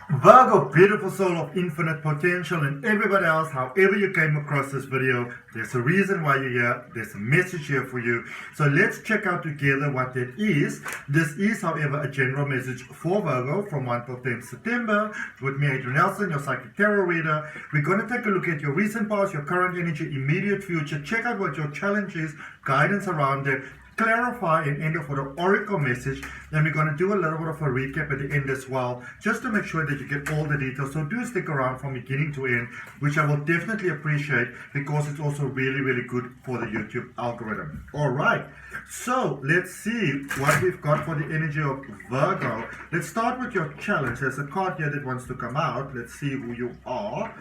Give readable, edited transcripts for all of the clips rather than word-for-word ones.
Virgo, beautiful soul of infinite potential, and everybody else, however you came across this video, there's a reason why you're here, there's a message here for you. So let's check out together what that is. This is, however, a general message for Virgo from 1 till 10 September with me, Adrian Nelson, your psychic tarot reader. We're going to take a look at your recent past, your current energy, immediate future, check out what your challenge is, guidance around it, clarify and end off with an oracle message, and we're going to do a little bit of a recap at the end as well, just to make sure that you get all the details. So do stick around from beginning to end, which I will definitely appreciate, because it's also really good for the YouTube algorithm. All right, so let's see what we've got for the energy of Virgo. Let's start with your challenge. There's a card here that wants to come out. Let's see who you are.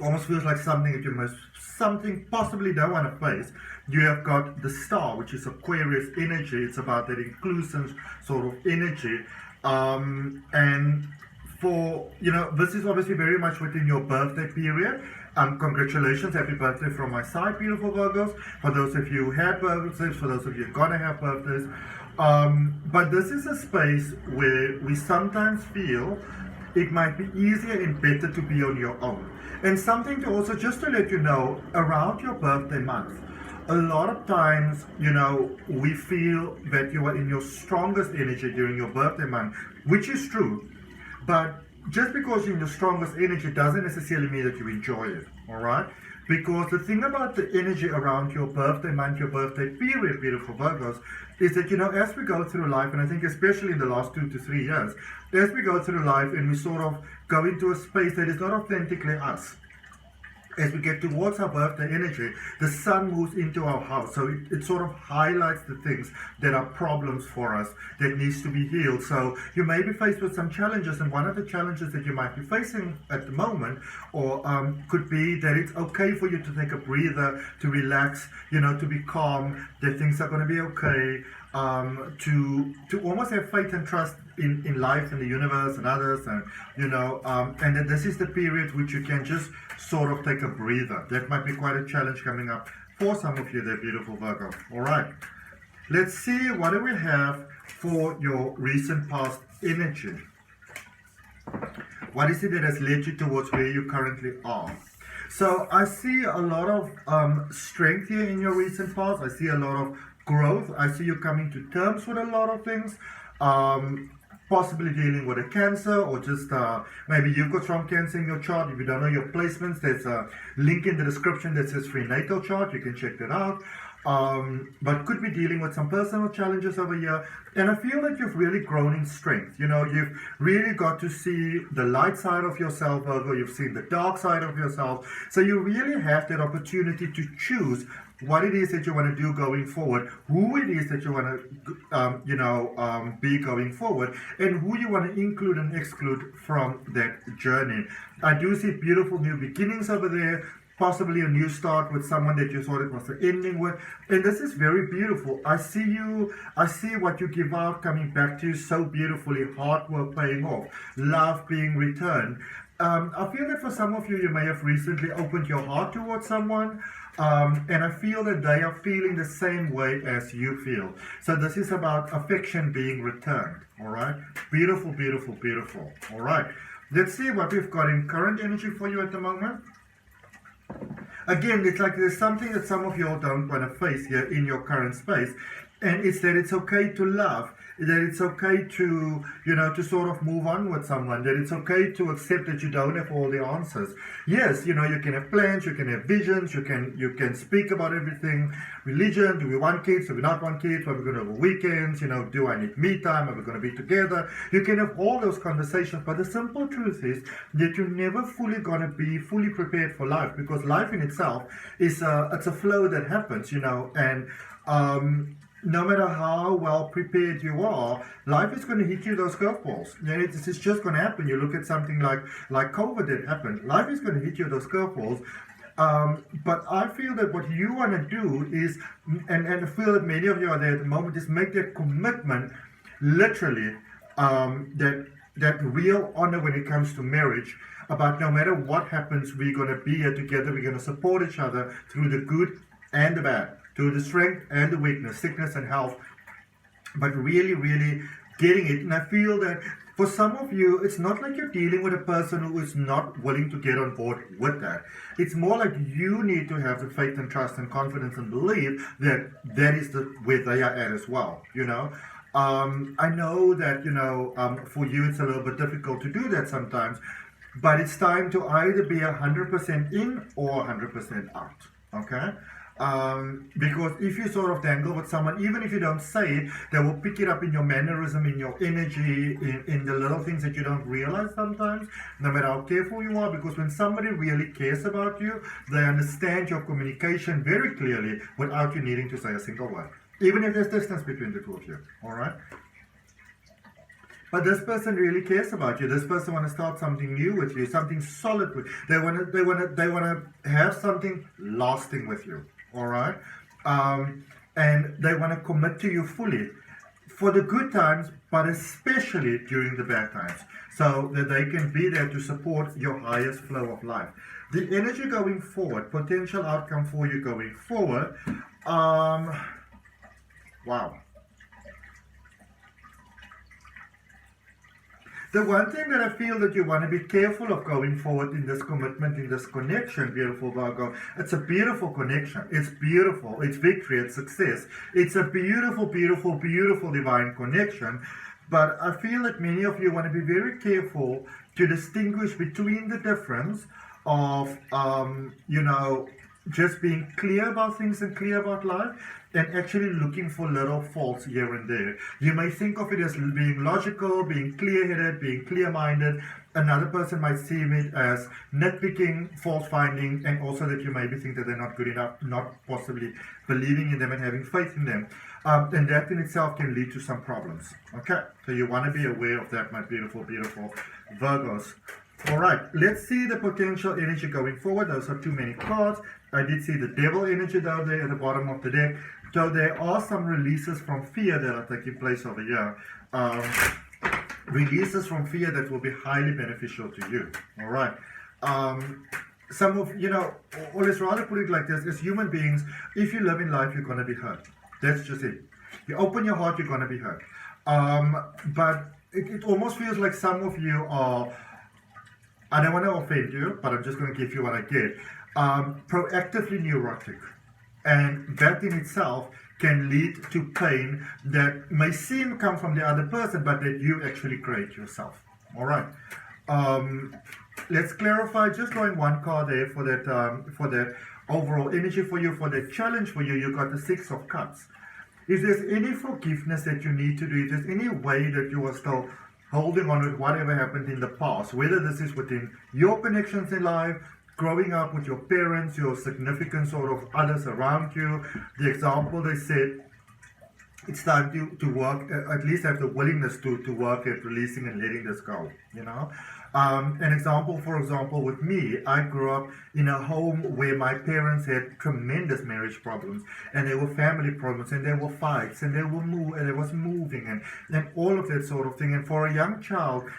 Almost feels like something that you must, something possibly don't want to face. You have got the star, which is Aquarius energy. It's about that inclusive sort of energy. And for, this is obviously very much within your birthday period. Congratulations, happy birthday from my side, beautiful Virgos. For those of you who had birthdays, for those of you who are gonna have birthdays. But this is a space where we sometimes feel it might be easier and better to be on your own. And something to also, just to let you know, around your birthday month, a lot of times, we feel that you are in your strongest energy during your birthday month, which is true. But just because you're in your strongest energy doesn't necessarily mean that you enjoy it, all right? Because the thing about the energy around your birthday month, your birthday period, beautiful Virgos, is that, as we go through life, and I think especially in the last 2 to 3 years, as we go through life and we sort of go into a space that is not authentically us, as we get towards our birthday energy, the sun moves into our house. So it sort of highlights the things that are problems for us that needs to be healed. So you may be faced with some challenges, and one of the challenges that you might be facing at the moment, or could be that it's okay for you to take a breather, to relax, to be calm, that things are going to be okay, to almost have faith and trust in life and the universe and others, and and that this is the period which you can just sort of take a breather. That might be quite a challenge coming up for some of you there, beautiful Virgo. All right, let's see, what do we have for your recent past energy? What is it that has led you towards where you currently are? So I see a lot of strength here in your recent past. I see a lot of growth. I see you coming to terms with a lot of things, possibly dealing with a cancer, or just maybe you've got strong cancer in your chart. If you don't know your placements, there's a link in the description that says free natal chart. You can check that out. But could be dealing with some personal challenges over here. And I feel that you've really grown in strength. You've really got to see the light side of yourself, Virgo. You've seen the dark side of yourself. So you really have that opportunity to choose what it is that you want to do going forward, who it is that you want to, be going forward, and who you want to include and exclude from that journey. I do see beautiful new beginnings over there, possibly a new start with someone that you thought it was the ending with, and this is very beautiful. I see what you give out coming back to you so beautifully, hard work paying off, love being returned. I feel that for some of you, you may have recently opened your heart towards someone, and I feel that they are feeling the same way as you feel. So this is about affection being returned, all right? Beautiful, beautiful, beautiful. All right, let's see what we've got in current energy for you at the moment. Again, it's like there's something that some of you all don't want to face here in your current space, and it's that it's okay to love, that it's okay to, to sort of move on with someone, that it's okay to accept that you don't have all the answers. Yes, you can have plans, you can have visions, you can speak about everything. Religion, do we want kids, do we not want kids, are we going to have weekends, do I need me time, are we going to be together? You can have all those conversations, but the simple truth is that you're never fully going to be fully prepared for life, because life in itself is it's a flow that happens, and no matter how well prepared you are, life is going to hit you those curveballs. It's just going to happen. You look at something like COVID that happened. Life is going to hit you those curveballs. But I feel that what you want to do is, and I feel that many of you are there at the moment, is make that commitment, literally, that real honor when it comes to marriage, about no matter what happens, we're going to be here together. We're going to support each other through the good and the bad, through the strength and the weakness, sickness and health. But really getting it. And I feel that for some of you, it's not like you're dealing with a person who is not willing to get on board with that. It's more like you need to have the faith and trust and confidence and believe that that is where they are at as well, you know. I know that, you know, for you it's a little bit difficult to do that sometimes, but it's time to either be 100% in or 100% out, okay? Because if you sort of dangle with someone, even if you don't say it, they will pick it up in your mannerism, in your energy, in the little things that you don't realize sometimes, no matter how careful you are, because when somebody really cares about you, they understand your communication very clearly without you needing to say a single word, even if there's distance between the two of you, all right? But this person really cares about you. This person wants to start something new with you, something solid with you. They want to have something lasting with you. All right, and they want to commit to you fully for the good times, but especially during the bad times, so that they can be there to support your highest flow of life. The energy going forward, potential outcome for you going forward. Wow. The one thing that I feel that you want to be careful of going forward in this commitment, in this connection, beautiful Virgo, it's a beautiful connection. It's beautiful. It's victory. It's success. It's a beautiful, beautiful, beautiful divine connection. But I feel that many of you want to be very careful to distinguish between the difference of, you know, just being clear about things and clear about life, and actually looking for little faults here and there. You may think of it as being logical, being clear-headed, being clear-minded. Another person might see it as nitpicking, fault-finding, and also that you maybe think that they're not good enough, not possibly believing in them and having faith in them. And that in itself can lead to some problems. Okay, so you want to be aware of that, my beautiful, beautiful Virgos. All right, let's see the potential energy going forward. Those are too many cards. I did see the devil energy down there at the bottom of the deck. So there are some releases from fear that are taking place over here. Releases from fear that will be highly beneficial to you. All right. Some of, you know, or let's rather put it like this, as human beings, if you live in life, you're going to be hurt. That's just it. You open your heart, you're going to be hurt. But it almost feels like some of you are, I don't want to offend you, but I'm just going to give you what I get. Proactively neurotic. And that in itself can lead to pain that may seem come from the other person, but that you actually create yourself. All right. Let's clarify. Just drawing one card there for that overall energy for you, for that challenge for you. You got the Six of Cups. If there's any forgiveness that you need to do, if there's any way that you are still holding on with whatever happened in the past, whether this is within your connections in life, growing up with your parents, your significant sort of others around you. The example they said, it's time to work, at least have the willingness to work at releasing and letting this go, you know. An example, for example, with me, I grew up in a home where my parents had tremendous marriage problems, and there were family problems, and there were fights, and there was moving, and all of that sort of thing. And for a young child,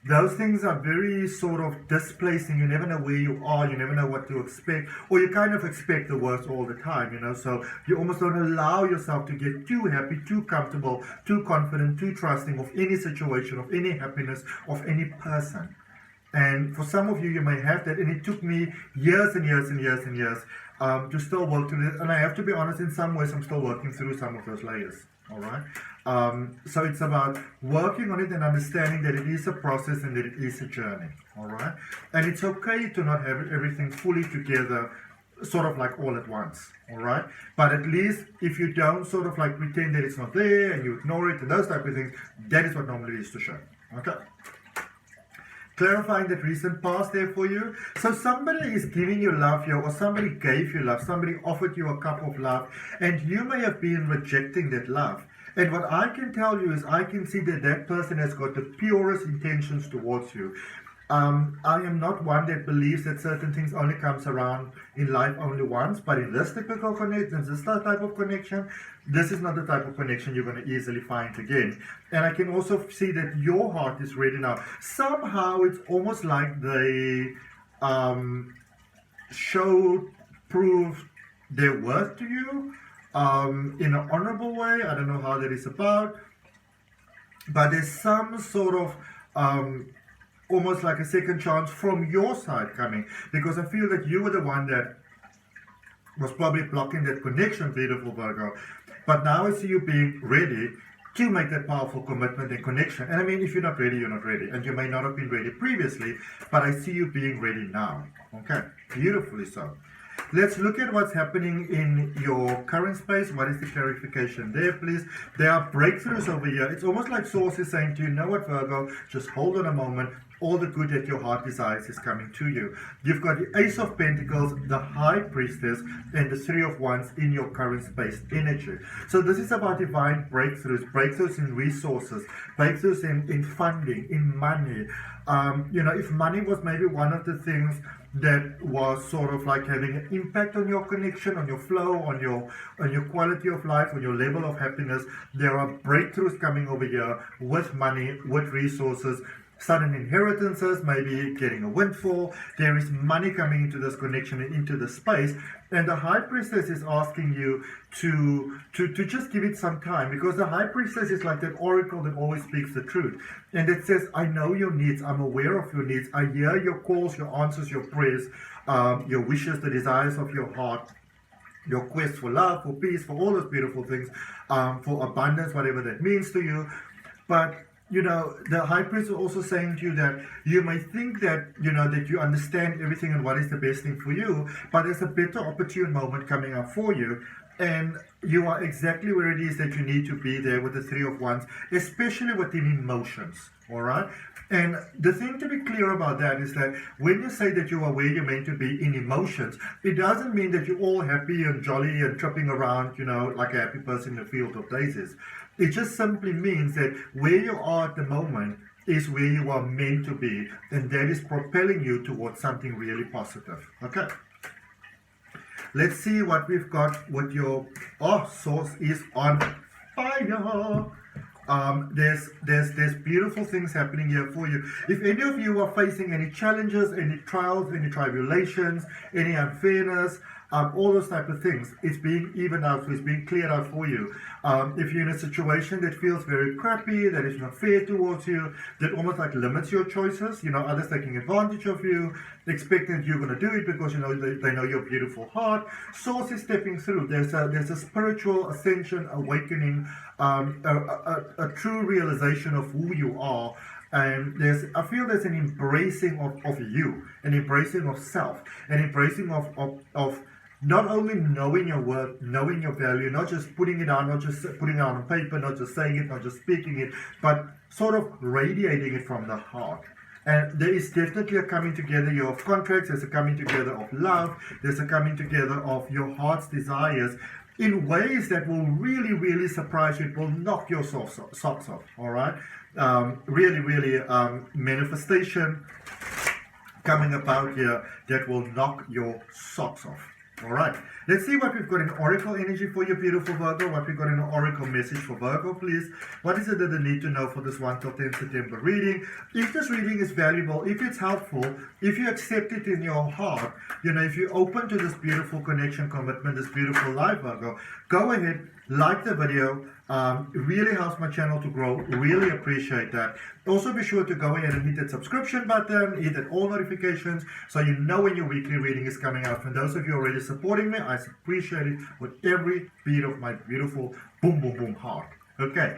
those things are very sort of displacing. You never know where you are. You never know what to expect. Or you kind of expect the worst all the time, you know. So you almost don't allow yourself to get too happy, too comfortable, too confident, too trusting of any situation, of any happiness, of any person. And for some of you, you may have that. And it took me years and years and years and years to still work through this. And I have to be honest, in some ways, I'm still working through some of those layers. All right. So it's about working on it and understanding that it is a process and that it is a journey. All right. And it's okay to not have everything fully together, sort of like all at once. All right. But at least if you don't sort of like pretend that it's not there and you ignore it and those type of things, that is what normally is to show. Okay. Clarifying that recent past there for you. So somebody is giving you love here, or somebody gave you love, somebody offered you a cup of love, and you may have been rejecting that love. And what I can tell you is I can see that that person has got the purest intentions towards you. I am not one that believes that certain things only comes around in life only once, but in this typical connection, this type of connection, this is not the type of connection you're going to easily find again. And I can also see that your heart is ready now. Somehow it's almost like they proved their worth to you in an honorable way. I don't know how that is about. but there's some sort of almost like a second chance from your side coming, because I feel that you were the one that was probably blocking that connection, beautiful Virgo. But now I see you being ready to make that powerful commitment and connection. And I mean, if you're not ready, you're not ready. And you may not have been ready previously, but I see you being ready now. Okay, beautifully so. Let's look at what's happening in your current space. What is the clarification there, please? There are breakthroughs over here. It's almost like Source is saying to you, know what, Virgo, just hold on a moment. All the good that your heart desires is coming to you. You've got the Ace of Pentacles, the High Priestess, and the Three of Wands in your current space energy. So this is about divine breakthroughs, breakthroughs in resources, breakthroughs in funding, in money. You know, if money was maybe one of the things that was sort of like having an impact on your connection, on your flow, on your quality of life, on your level of happiness, there are breakthroughs coming over here with money, with resources, sudden inheritances, maybe getting a windfall. There is money coming into this connection and into the space, and the High Priestess is asking you to just give it some time, because the High Priestess is like that oracle that always speaks the truth, and it says, I know your needs, I'm aware of your needs, I hear your calls, your answers, your prayers, your wishes, the desires of your heart, your quest for love, for peace, for all those beautiful things, for abundance, whatever that means to you. But you know, the High Priest is also saying to you that you may think that, you know, that you understand everything and what is the best thing for you, but there's a better opportune moment coming up for you, and you are exactly where it is that you need to be there with the Three of Wands, especially within emotions, all right? And the thing to be clear about that is that when you say that you are where you're meant to be in emotions, it doesn't mean that you're all happy and jolly and tripping around, you know, like a happy person in a field of daisies. It just simply means that where you are at the moment is where you are meant to be, and that is propelling you towards something really positive. Okay. Let's see what we've got with your Source is on fire. There's beautiful things happening here for you. If any of you are facing any challenges, any trials, any tribulations, any unfairness, all those type of things, it's being evened out, so it's being cleared out for you. If you're in a situation that feels very crappy, that is not fair towards you, that almost like limits your choices, you know, others taking advantage of you, expecting that you're going to do it because, you know, they know your beautiful heart. Source is stepping through. There's a spiritual ascension, awakening, a true realization of who you are. And I feel there's an embracing of you, an embracing of self, an embracing of not only knowing your worth, knowing your value, not just putting it down, not just putting it on paper, not just saying it, not just speaking it, but sort of radiating it from the heart. And there is definitely a coming together here of contracts, there's a coming together of love, there's a coming together of your heart's desires in ways that will really, really surprise you. It will knock your socks off, all right? Really, manifestation coming about here that will knock your socks off. All right, let's see what we've got in Oracle energy for you, beautiful Virgo. What we've got in an Oracle message for Virgo, please. What is it that they need to know for this 1 till 10 September reading? If this reading is valuable, if it's helpful, if you accept it in your heart, you know, if you're open to this beautiful connection, commitment, this beautiful life, Virgo, go ahead, like the video. Really helps my channel to grow. Really appreciate that. Also be sure to go ahead and hit that subscription button, hit that all notifications so you know when your weekly reading is coming out. For those of you already supporting me, I appreciate it with every beat of my beautiful boom boom boom heart. Okay.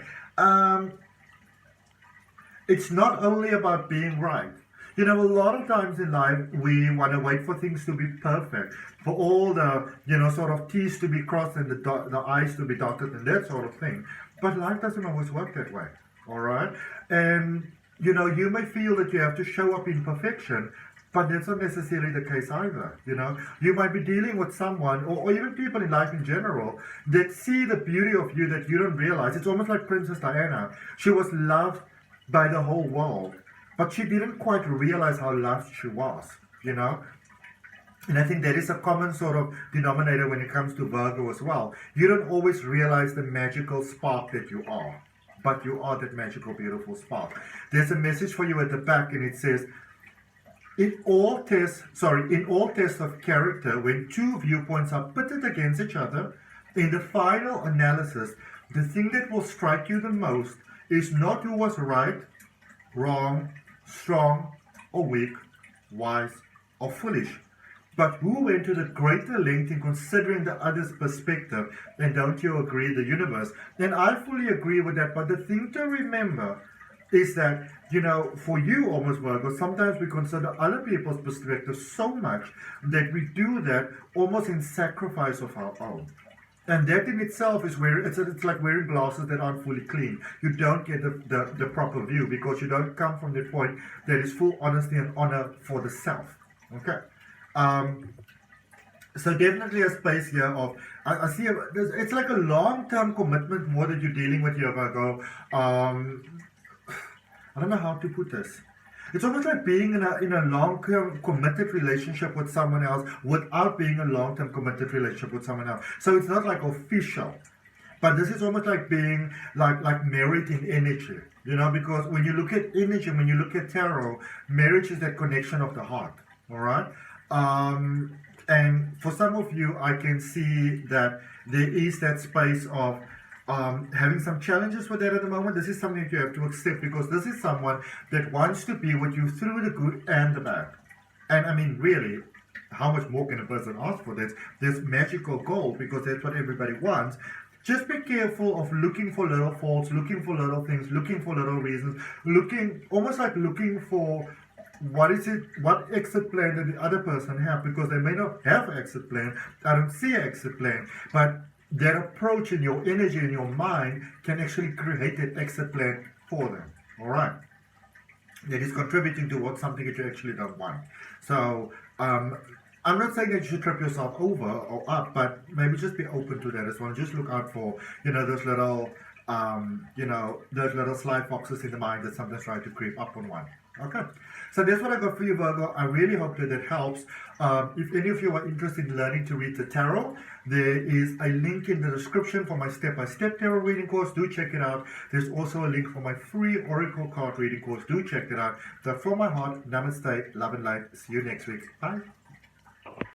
It's not only about being right. You know, a lot of times in life, we want to wait for things to be perfect, for all the, you know, sort of T's to be crossed and the I's to be dotted and that sort of thing. But life doesn't always work that way, all right? And, you know, you may feel that you have to show up in perfection, but that's not necessarily the case either, you know? You might be dealing with someone, or even people in life in general, that see the beauty of you that you don't realize. It's almost like Princess Diana. She was loved by the whole world, but she didn't quite realize how loved she was, you know? And I think that is a common sort of denominator when it comes to Virgo as well. You don't always realize the magical spark that you are, but you are that magical, beautiful spark. There's a message for you at the back, and it says, in all tests of character, when two viewpoints are pitted against each other, in the final analysis, the thing that will strike you the most is not who was right, wrong, strong, or weak, wise, or foolish, but who went to the greater length in considering the other's perspective. And don't you agree, the universe? And I fully agree with that. But the thing to remember is that, you know, for you, almost Virgo, sometimes we consider other people's perspective so much that we do that almost in sacrifice of our own. And that in itself is where it's like wearing glasses that aren't fully clean. You don't get the proper view because you don't come from the point that is full honesty and honor for the self. Okay. So definitely a space here of, I see, it's like a long-term commitment more that you're dealing with here, Virgo. I don't know how to put this. It's almost like being in a long-term committed relationship with someone else without being a long-term committed relationship with someone else. So it's not like official, but this is almost like being like married in energy, you know, because when you look at energy, when you look at tarot, marriage is that connection of the heart, all right? And for some of you, I can see that there is that space of having some challenges with that at the moment. This is something that you have to accept because this is someone that wants to be with you through the good and the bad. And I mean, really, how much more can a person ask for this? This magical goal, because that's what everybody wants. Just be careful of looking for little faults, looking for little things, looking for little reasons, almost like looking for what exit plan that the other person have, because they may not have an exit plan. I don't see an exit plan, but that approach in your energy, in your mind, can actually create that exit plan for them. All right, that is contributing towards something that you actually don't want. So I'm not saying that you should trip yourself over or up, but maybe just be open to that as well. Just look out for, you know, those little those little sly foxes in the mind that sometimes try to creep up on one. Okay, so that's what I got for you, Virgo. I really hope that helps. If any of you are interested in learning to read the tarot, there is a link in the description for my step-by-step tarot reading course. Do check it out. There's also a link for my free oracle card reading course. Do check it out. So from my heart, namaste, love and light. See you next week. Bye.